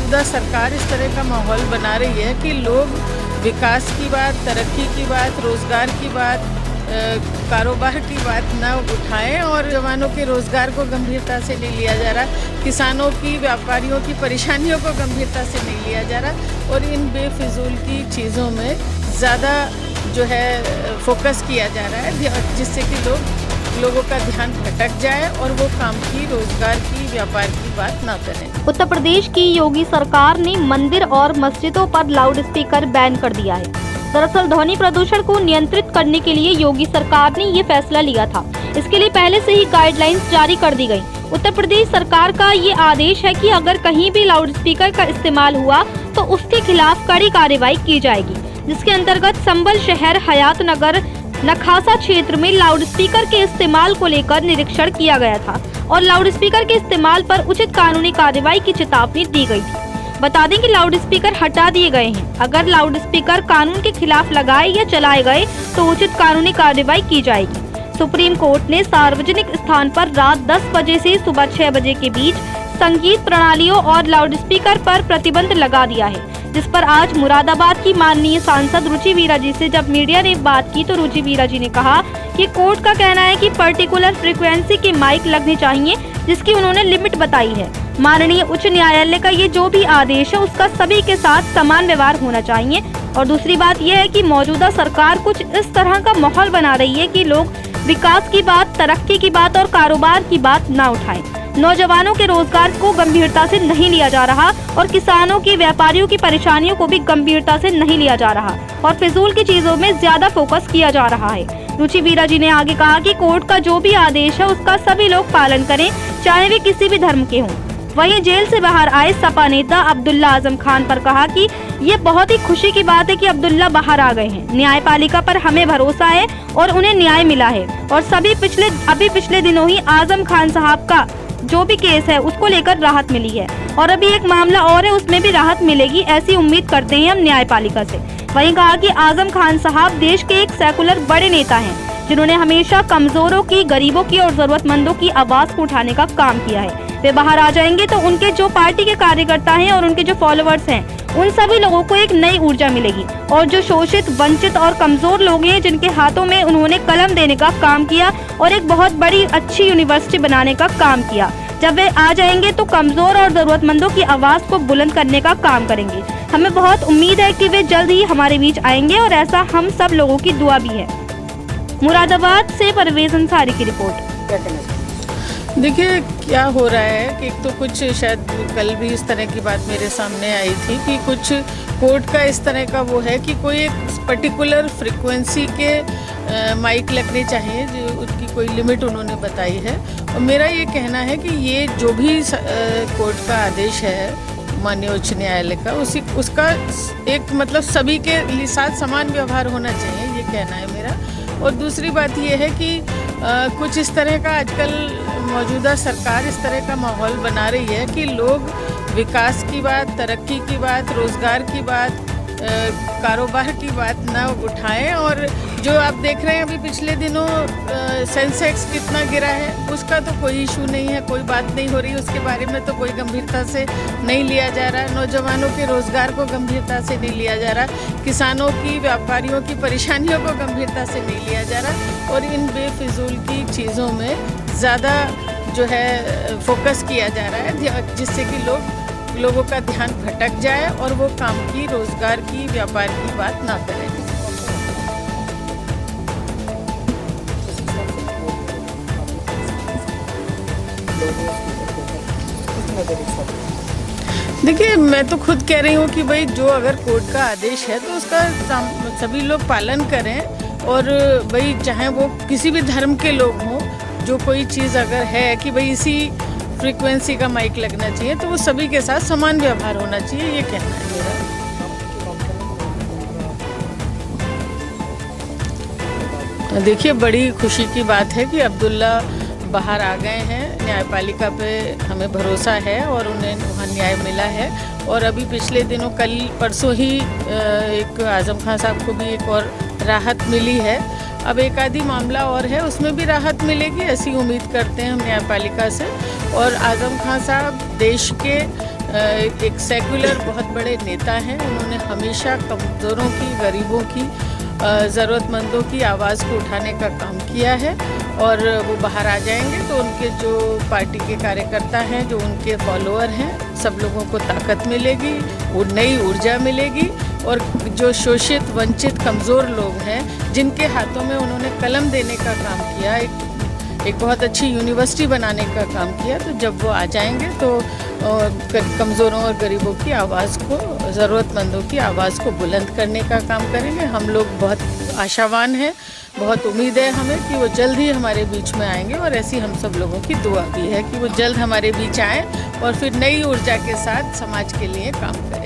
मौजूदा सरकार इस तरह का माहौल बना रही है कि लोग विकास की बात, तरक्की की बात, रोज़गार की बात, कारोबार की बात ना उठाएं और जवानों के रोज़गार को गंभीरता से नहीं लिया जा रहा, किसानों की, व्यापारियों की परेशानियों को गंभीरता से नहीं लिया जा रहा और इन बेफिजूल की चीज़ों में ज़्यादा जो है फोकस किया जा रहा है, जिससे कि लोगों का ध्यान भटक जाए और वो काम की, रोजगार की, व्यापार की बात ना करें। उत्तर प्रदेश की योगी सरकार ने मंदिर और मस्जिदों पर लाउड स्पीकर बैन कर दिया है। दरअसल ध्वनि प्रदूषण को नियंत्रित करने के लिए योगी सरकार ने ये फैसला लिया था। इसके लिए पहले से ही गाइडलाइंस जारी कर दी गयी। उत्तर प्रदेश सरकार का ये आदेश है कि अगर कहीं भी लाउड स्पीकर का इस्तेमाल हुआ तो उसके खिलाफ कड़ी कार्रवाई की जाएगी, जिसके अंतर्गत संबल शहर, हयात नगर, नखासा क्षेत्र में लाउड स्पीकर के इस्तेमाल को लेकर निरीक्षण किया गया था और लाउड स्पीकर के इस्तेमाल पर उचित कानूनी कार्रवाई की चेतावनी दी गई थी। बता दें कि लाउड स्पीकर हटा दिए गए हैं। अगर लाउड स्पीकर कानून के खिलाफ लगाए या चलाए गए तो उचित कानूनी कार्रवाई की जाएगी। सुप्रीम कोर्ट ने सार्वजनिक स्थान पर रात 10 बजे से सुबह 6 बजे के बीच संगीत प्रणालियों और लाउड स्पीकर पर प्रतिबंध लगा दिया है, जिस पर आज मुरादाबाद की माननीय सांसद रुचि वीरा जी से जब मीडिया ने बात की तो रुचि वीरा जी ने कहा कि कोर्ट का कहना है कि पर्टिकुलर फ्रीक्वेंसी के माइक लगने चाहिए, जिसकी उन्होंने लिमिट बताई है। माननीय उच्च न्यायालय का ये जो भी आदेश है उसका सभी के साथ समान व्यवहार होना चाहिए। और दूसरी बात यह है कि मौजूदा सरकार कुछ इस तरह का माहौल बना रही है कि लोग विकास की बात, तरक्की की बात और कारोबार की बात ना उठाएं। नौजवानों के रोजगार को गंभीरता से नहीं लिया जा रहा और किसानों की, व्यापारियों की परेशानियों को भी गंभीरता से नहीं लिया जा रहा और फिजूल की चीजों में ज्यादा फोकस किया जा रहा है। रुचि वीरा जी ने आगे कहा कि कोर्ट का जो भी आदेश है उसका सभी लोग पालन करें, चाहे वे किसी भी धर्म के हों। वहीं जेल से बाहर आए सपा नेता अब्दुल्ला आजम खान पर कहा कि ये बहुत ही खुशी की बात है कि अब्दुल्ला बाहर आ गए हैं। न्यायपालिका पर हमें भरोसा है और उन्हें न्याय मिला है और अभी पिछले दिनों ही आजम खान साहब का जो भी केस है उसको लेकर राहत मिली है और अभी एक मामला और है, उसमें भी राहत मिलेगी, ऐसी उम्मीद करते हैं हम न्यायपालिका से। वहीं कहा कि आजम खान साहब देश के एक सेकुलर बड़े नेता हैं, जिन्होंने हमेशा कमजोरों की, गरीबों की और जरूरतमंदों की आवाज को उठाने का काम किया है। वे बाहर आ जाएंगे तो उनके जो पार्टी के कार्यकर्ता हैं और उनके जो फॉलोअर्स हैं, उन सभी लोगों को एक नई ऊर्जा मिलेगी और जो शोषित, वंचित और कमजोर लोग हैं, जिनके हाथों में उन्होंने कलम देने का काम किया और एक बहुत बड़ी अच्छी यूनिवर्सिटी बनाने का काम किया, जब वे आ जाएंगे तो कमजोर और जरूरतमंदों की आवाज को बुलंद करने का काम करेंगे। हमें बहुत उम्मीद है कि वे जल्द ही हमारे बीच आएंगे और ऐसा हम सब लोगों की दुआ भी है। मुरादाबाद से परवेज अंसारी की रिपोर्ट। देखिए क्या हो रहा है कि एक तो कुछ शायद कल भी इस तरह की बात मेरे सामने आई थी कि कुछ कोर्ट का इस तरह का वो है कि कोई एक पर्टिकुलर फ्रिक्वेंसी के माइक लगने चाहिए, जो उसकी कोई लिमिट उन्होंने बताई है। और मेरा ये कहना है कि ये जो भी कोर्ट का आदेश है माननीय उच्च न्यायालय का, उसका एक मतलब सभी के साथ समान व्यवहार होना चाहिए, ये कहना है मेरा। और दूसरी बात ये है कि कुछ इस तरह का आजकल मौजूदा सरकार इस तरह का माहौल बना रही है कि लोग विकास की बात, तरक्की की बात, रोज़गार की बात, कारोबार की बात ना उठाएं और जो आप देख रहे हैं अभी पिछले दिनों सेंसेक्स कितना गिरा है, उसका तो कोई इशू नहीं है, कोई बात नहीं हो रही, उसके बारे में तो कोई गंभीरता से नहीं लिया जा रहा। नौजवानों के रोज़गार को गंभीरता से नहीं लिया जा रहा, किसानों की, व्यापारियों की परेशानियों को गंभीरता से नहीं लिया जा रहा और इन बेफिजूल की चीज़ों में ज़्यादा जो है फोकस किया जा रहा है, जिससे कि लोगों का ध्यान भटक जाए और वो काम की, रोज़गार की, व्यापार की बात ना करें। देखिए मैं तो खुद कह रही हूँ कि भाई जो अगर कोर्ट का आदेश है तो उसका सभी लोग पालन करें और भाई चाहे वो किसी भी धर्म के लोग हों, जो कोई चीज़ अगर है कि भाई इसी फ्रीक्वेंसी का माइक लगना चाहिए तो वो सभी के साथ समान व्यवहार होना चाहिए, ये कहना है मेरा। देखिए बड़ी खुशी की बात है कि अब्दुल्ला बाहर आ गए हैं, न्यायपालिका पे हमें भरोसा है और उन्हें वहाँ न्याय मिला है। और अभी पिछले दिनों कल परसों ही एक आजम खान साहब को भी एक और राहत मिली है। अब एक आधी मामला और है, उसमें भी राहत मिलेगी, ऐसी उम्मीद करते हैं हम न्यायपालिका से। और आजम खान साहब देश के एक सेक्युलर बहुत बड़े नेता हैं। उन्होंने हमेशा कमज़ोरों की, गरीबों की, ज़रूरतमंदों की आवाज़ को उठाने का काम किया है और वो बाहर आ जाएंगे तो उनके जो पार्टी के कार्यकर्ता हैं, जो उनके फॉलोअर हैं, सब लोगों को ताकत मिलेगी, वो नई ऊर्जा मिलेगी और जो शोषित, वंचित, कमज़ोर लोग हैं, जिनके हाथों में उन्होंने कलम देने का काम किया, एक बहुत अच्छी यूनिवर्सिटी बनाने का काम किया, तो जब वो आ जाएंगे तो कमज़ोरों और गरीबों की आवाज़ को, ज़रूरतमंदों की आवाज़ को बुलंद करने का काम करेंगे। हम लोग बहुत आशावान हैं, बहुत उम्मीद है हमें कि वो जल्द ही हमारे बीच में आएंगे और ऐसी हम सब लोगों की दुआ भी है कि वो जल्द हमारे बीच आएँ और फिर नई ऊर्जा के साथ समाज के लिए काम करें।